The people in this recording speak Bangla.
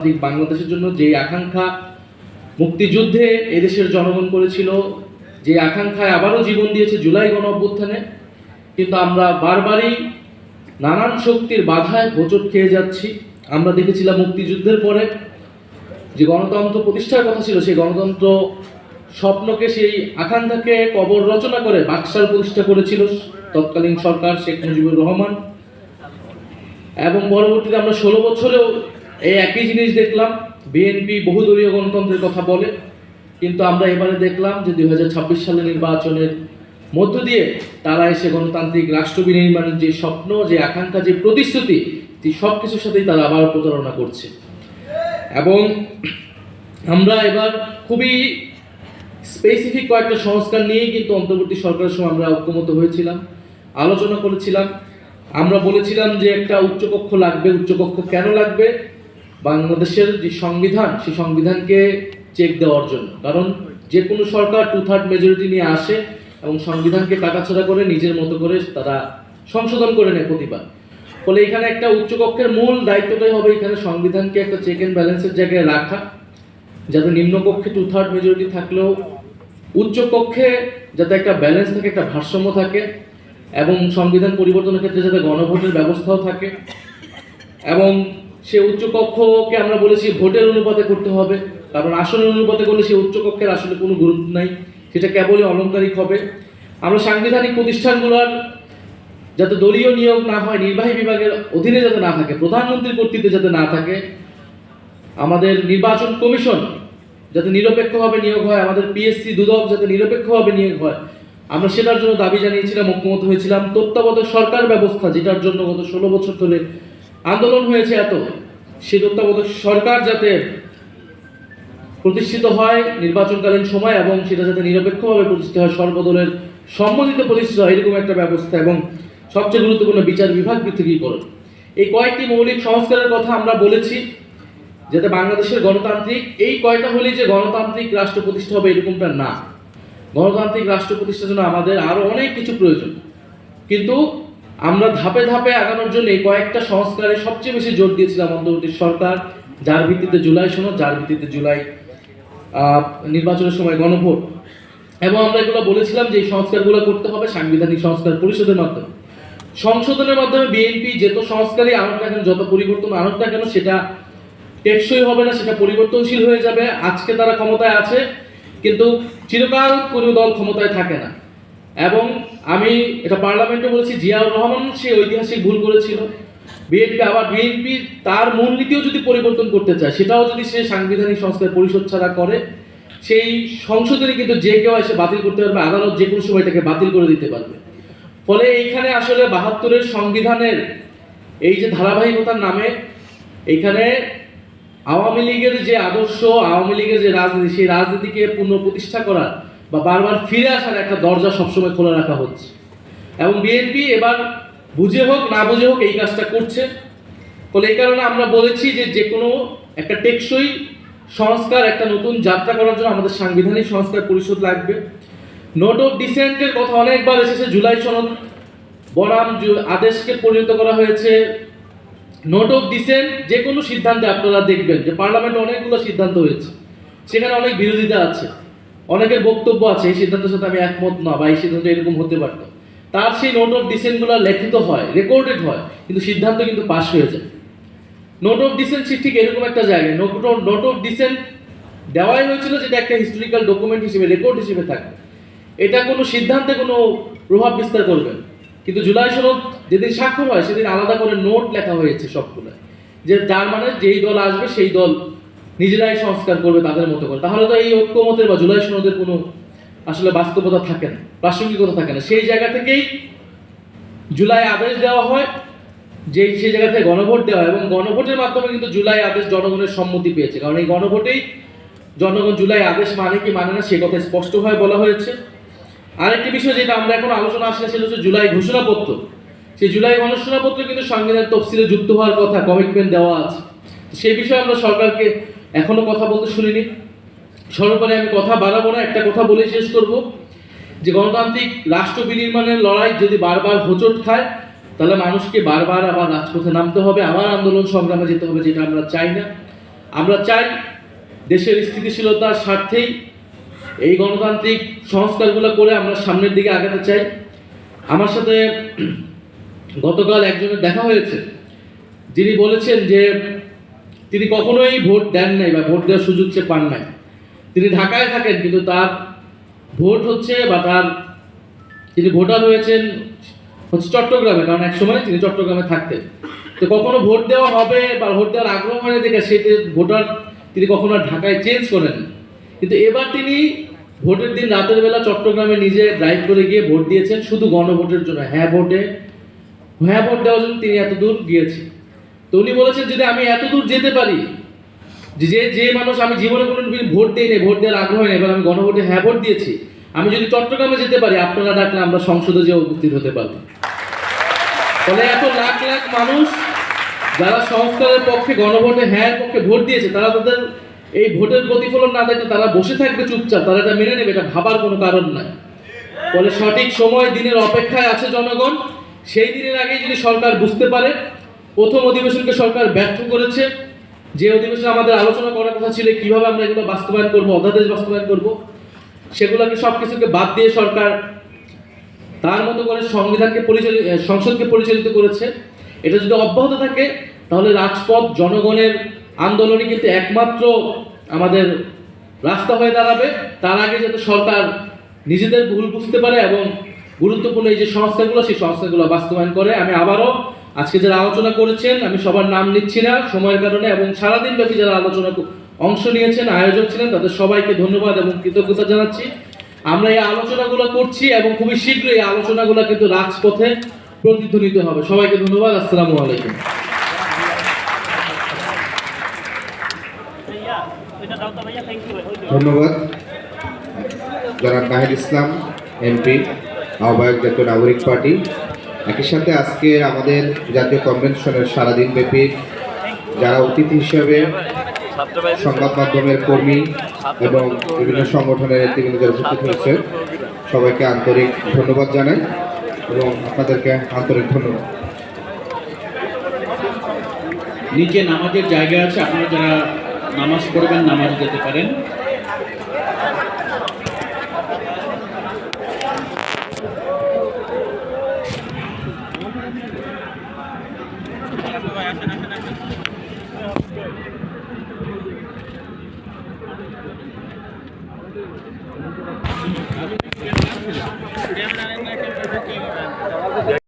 বাংলাদেশের জন্য যে আকাঙ্ক্ষা মুক্তিযুদ্ধে এদেশের জনগণ করেছিল, যে আকাঙ্ক্ষায় আবারও জীবন দিয়েছে জুলাই গণ অভ্যুত্থানে, কিন্তু আমরা বারবারই নানান শক্তির বাধায় হোঁচট খেয়ে যাচ্ছি। আমরা দেখেছিলাম মুক্তিযুদ্ধের পরে যে গণতন্ত্র প্রতিষ্ঠার কথা ছিল, সেই গণতন্ত্র স্বপ্নকে, সেই আকাঙ্ক্ষাকে কবর রচনা করে বাকশাল প্রতিষ্ঠা করেছিল তৎকালীন সরকার শেখ মুজিবুর রহমান। এবং পরবর্তীতে আমরা 16 বছরেও এই একই জিনিস দেখলাম। বিএনপি বহুদলীয় গণতন্ত্রের কথা বলে, কিন্তু আমরা এবারে দেখলাম যে 2026 সালে নির্বাচনের মধ্য দিয়ে তারা এসে গণতান্ত্রিক রাষ্ট্র বিনির্মাণের যে স্বপ্ন, যে আকাঙ্ক্ষা, যে প্রতিশ্রুতি, সব কিছুর সাথেই তারা আবার প্রতারণা করছে। এবং আমরা এবার খুবই স্পেসিফিক কয়েকটা সংস্কার নিয়েই কিন্তু অন্তর্বর্তী সরকারের সময় আমরা ঐক্যমত হয়েছিলাম, আলোচনা করেছিলাম। আমরা বলেছিলাম যে একটা উচ্চকক্ষ লাগবে। উচ্চকক্ষ কেন লাগবে? বাংলাদেশের যে সংবিধান, সেই সংবিধানকে চেক দেওয়ার জন্য। কারণ যে কোনো সরকার 2/3 মেজরিটি নিয়ে আসে এবং সংবিধানকে কাটাছাড়া করে নিজের মতো করে তারা সংশোধন করে নেয় প্রতিবার। ফলে এখানে একটা উচ্চকক্ষের মূল দায়িত্বটাই হবে এখানে সংবিধানকে একটা চেক অ্যান্ড ব্যালেন্সের জায়গায় রাখা, যাতে নিম্নকক্ষে 2/3 মেজরিটি থাকলেও উচ্চকক্ষে যাতে একটা ব্যালেন্স থাকে, একটা ভারসাম্য থাকে, এবং সংবিধান পরিবর্তনের ক্ষেত্রে যাতে গণভোটের ব্যবস্থাও থাকে। এবং সে উচ্চকক্ষকে আমরা বলেছি ভোটের অনুপাতে করতে হবে, কারণ আসনের অনুপাতে করলে সে উচ্চকক্ষের আসলে কোনো গুরুত্ব নাই, সেটা কেবলই অলংকারিক হবে। আমরা সাংবিধানিক প্রতিষ্ঠানগুলোর যাতে দলীয় নিয়োগ না হয়, নির্বাহী বিভাগের অধীনে যাতে না থাকে, প্রধানমন্ত্রীর কর্তৃত্বে যাতে না থাকে, আমাদের নির্বাচন কমিশন যাতে নিরপেক্ষভাবে নিয়োগ হয়, আমাদের পিএসসি দুদক যাতে নিরপেক্ষভাবে নিয়োগ হয়, আমরা সেটার জন্য দাবি জানিয়েছিলাম, ঐক্যমত হয়েছিলাম। তত্ত্বাবধায়ক সরকার ব্যবস্থা, যেটার জন্য গত 16 বছর ধরে আন্দোলন হয়েছে এত, সেই তত্ত্বাবধায়ক সরকার যাতে প্রতিষ্ঠিত হয় নির্বাচনকালীন সময়, এবং সেটা যাতে নিরপেক্ষভাবে প্রতিষ্ঠিত হয়, সর্বদলের সম্মতিতে প্রতিষ্ঠিত হয়, এরকম একটা ব্যবস্থা। এবং সবচেয়ে গুরুত্বপূর্ণ বিচার বিভাগ পৃথকীকরণ। এই কয়েকটি মৌলিক সংস্কারের কথা আমরা বলেছি, যাতে বাংলাদেশের গণতান্ত্রিক, এই কয়টা হলেই যে গণতান্ত্রিক রাষ্ট্র প্রতিষ্ঠা হবে এরকমটা না। গণতান্ত্রিক রাষ্ট্র প্রতিষ্ঠার জন্য আমাদের আরও অনেক কিছু প্রয়োজন, কিন্তু আমরা ধাপে ধাপে আগানোর জন্য এই কয়েকটা সংস্কারে সবচেয়ে বেশি জোর দিয়েছিলাম অন্তর্বর্তী সরকার, যার ভিত্তিতে জুলাই সনদ, যার ভিত্তিতে জুলাই নির্বাচনের সময় গণভোট। এবং আমরা এগুলো বলেছিলাম যে এই সংস্কারগুলো করতে হবে সাংবিধানিক সংস্কার পরিষদের মাধ্যমে। সংশোধনের মাধ্যমে বিএনপি যত সংস্কারই আনুক না কেন, যত পরিবর্তন আনুক না কেন, সেটা টেকসই হবে না, সেটা পরিবর্তনশীল হয়ে যাবে। আজকে তারা ক্ষমতায় আছে, কিন্তু চিরকাল কোনো দল ক্ষমতায় থাকে না। এবং আমি এটা পার্লামেন্টে বলেছি, জিয়াউর রহমান সে ঐতিহাসিক ভুল করেছিল। বিএনপি তার মূলনীতিও যদি পরিবর্তন করতে চায়, সেটাও যদি সে সাংবিধানিক সংস্কার পরিষদ ছাড়া করে, সেই সংশোধনী কিন্তু যে কেউ এসে বাতিল করতে পারবে, আদালত যে কোনো সময় এটাকে বাতিল করে দিতে পারবে। ফলে এইখানে আসলে 72-এর সংবিধানের এই যে ধারাবাহিকতার নামে এইখানে আওয়ামী লীগের যে আদর্শ, আওয়ামী লীগের যে রাজনীতি, সেই রাজনীতিকে পুনঃপ্রতিষ্ঠা করার বা বারবার ফিরে আসার একটা দরজা সবসময় খোলা রাখা হচ্ছে। এবং বিএনপি এবার বুঝে হোক না বুঝে হোক এই কাজটা করছে। ফলে এই কারণে আমরা বলেছি যে যে কোনো একটা টেকসই সংস্কার, একটা নতুন যাত্রা করার জন্য আমাদের সাংবিধানিক সংস্কার পরিষদ লাগবে। নোট অফ ডিসেন্টের কথা অনেকবার এসেছে, জুলাই সনদ বনাম আদেশকে পরিণত করা হয়েছে। নোট অফ ডিসেন্ট যে কোনো সিদ্ধান্তে আপনারা দেখবেন যে পার্লামেন্টে অনেকগুলো সিদ্ধান্ত হয়েছে, সেখানে অনেক বিরোধিতা আছে, অনেকের বক্তব্য আছে এই সিদ্ধান্তের সাথে আমি একমত না, বা এই সিদ্ধান্ত এরকম হতে পারত। তার সেই নোট অফ ডিসেন্টগুলো লিখিত হয়, রেকর্ডেড হয়, কিন্তু সিদ্ধান্ত কিন্তু পাস হয়ে যায়। নোট অফ ডিসেন্ট ঠিক এরকম একটা জায়গায় নোট অফ ডিসেন্ট দেওয়াই হয়েছিল, যেটা একটা হিস্টোরিক্যাল ডকুমেন্ট হিসেবে, রেকর্ড হিসেবে থাকবে। এটা কোনো সিদ্ধান্তে কোনো প্রভাব বিস্তার করবে, কিন্তু জুলাই সনদ যেদিন স্বাক্ষর হয় সেদিন আলাদা করে নোট লেখা হয়েছে সবগুলো, যে তার মানে যেই দল আসবে সেই দল নিজেরাই সংস্কার করবে তাদের মতো করে। তাহলে তো এই ঐক্যমতের বা জুলাই সনদের কোনো আসলে বাস্তবতা থাকে না, প্রাসঙ্গিকতা থাকে না। সেই জায়গা থেকেই জুলাই আদেশ দেওয়া হয়, যে সেই জায়গা থেকে গণভোট দেওয়া হয়, এবং গণভোটের মাধ্যমে কিন্তু জুলাই আদেশ জনগণের সম্মতি পেয়েছে। কারণ এই গণভোটেই জনগণ জুলাই আদেশ মানে কি মানে না সে কথা স্পষ্টভাবে বলা হয়েছে। আরেকটি বিষয় যেটা আমরা এখন আলোচনা আসলে সেটা হচ্ছে জুলাই ঘোষণাপত্র। সেই জুলাই ঘোষণাপত্র কিন্তু সংবিধান তফসিলে যুক্ত হওয়ার কথা, কমিটমেন্ট দেওয়া আছে। সেই বিষয়ে আমরা সরকারকে এখনো কথা বলতে শুনিনি। সর্বোপরি আমি কথা বাড়াবো না, একটা কথা বলে শেষ করব, যে গণতান্ত্রিক রাষ্ট্র বিনির্মাণের লড়াই যদি বারবার হোঁচট খায়, তাহলে মানুষকে বারবার আবার রাজপথে নামতে হবে, আবার আন্দোলন সংগ্রামে যেতে হবে, যেটা আমরা চাই না। আমরা চাই দেশের স্থিতিশীলতার স্বার্থেই এই গণতান্ত্রিক সংস্কারগুলো করে আমরা সামনের দিকে আগাতে চাই। আমার সাথে গতকাল একজনের দেখা হয়েছে, যিনি বলেছেন যে তিনি কখনোই ভোট দেন নাই বা ভোট দেওয়ার সুযোগ সে পান নাই। তিনি ঢাকায় থাকেন, কিন্তু তার ভোট হচ্ছে বা তিনি ভোটার হয়েছেন চট্টগ্রামে, কারণ এক সময় তিনি চট্টগ্রামে থাকতেন। তো কখনো ভোট দেওয়া হবে বা ভোট দেওয়ার আগ্রহ হয়নি দেখে সেটি ভোটার তিনি কখনো ঢাকায় চেঞ্জ করেন। কিন্তু এবার তিনি ভোটের দিন রাতের বেলা চট্টগ্রামে নিজে ড্রাইভ করে গিয়ে ভোট দিয়েছেন শুধু গণভোটের জন্য, হ্যাঁ ভোট দেওয়ার জন্য তিনি এত দূর গিয়েছেন। তো উনি বলেছেন যদি আমি এত দূর যেতে পারি, যে মানুষ আমি জীবনে কোনো ভোট দিই নাই, ভোট দেওয়ার আগ্রহ নেই, এবার আমি গণভোটে হ্যাঁ ভোট দিয়েছি, আমি যদি চট্টগ্রামে যেতে পারি আপনারা ডাকলে আমরা সংসদে যেয়ে উপস্থিত হতে পারবো। ফলে এত লাখ লাখ মানুষ যারা সংস্কারের পক্ষে গণভোটে হ্যাঁ পক্ষে ভোট দিয়েছে, তারা তাদের এই ভোটের প্রতিফলন না দেখলে তারা বসে থাকবে চুপচাপ, তারা এটা মেনে নেবে, এটা ভাবার কোনো কারণ নাই। ফলে সঠিক সময় দিনের অপেক্ষায় আছে জনগণ। সেই দিনের আগেই যদি সরকার বুঝতে পারে, প্রথম অধিবেশনকে সরকার ব্যর্থ করেছে, যে অধিবেশনে আমাদের আলোচনা করার কথা ছিল কিভাবে আমরা এগুলো বাস্তবায়ন করবো, অধ্যাদেশ বাস্তবায়ন করব, সেগুলোকে সবকিছুকে বাদ দিয়ে সরকার তার মতো করে সংসদকে পরিচালিত করেছে। এটা যদি অব্যাহত থাকে তাহলে রাজপথ জনগণের আন্দোলনই কিন্তু একমাত্র আমাদের রাস্তা হয়ে দাঁড়াবে। তার আগে যাতে সরকার নিজেদের ভুল বুঝতে পারে এবং গুরুত্বপূর্ণ এই যে সংস্থাগুলো, সেই সংস্থাগুলো বাস্তবায়ন করে। আমি আবারও আজকে যারা আলোচনা করেছেন, আমি সবার নাম নিচ্ছি না সময়ের কারণে, এবং সারাদিন ব্যাপী যারা আলোচনা অংশ নিয়েছেন, আয়োজক ছিলেন, তাদের সবাইকে ধন্যবাদ এবং কৃতজ্ঞতা জানাচ্ছি। আমরা এই আলোচনাগুলো করছি এবং খুবই শীঘ্রই এই আলোচনাগুলো কিন্তু রাজপথে প্রতিধ্বনিত হবে। সবাইকে ধন্যবাদ। আসসালামু আলাইকুম। ধন্যবাদ জনাব নাহিদ ইসলাম এমপি, আহ্বায়ক জাতীয় নাগরিক পার্টি। একই সাথে আজকে আমাদের জাতীয় কনভেনশনের সারাদিন ব্যাপী যারা অতিথি হিসেবে সংবাদ মাধ্যমের কর্মী এবং বিভিন্ন সংগঠনের নেতৃবৃন্দ যারা উপস্থিত হয়েছে, সবাইকে আন্তরিক ধন্যবাদ জানাই এবং আপনাদেরকে আন্তরিক ধন্যবাদ। নিচে নামাজের জায়গা আছে, আপনারা যারা নামাজ পড়বেন নামাজ যেতে পারেন। আসেন।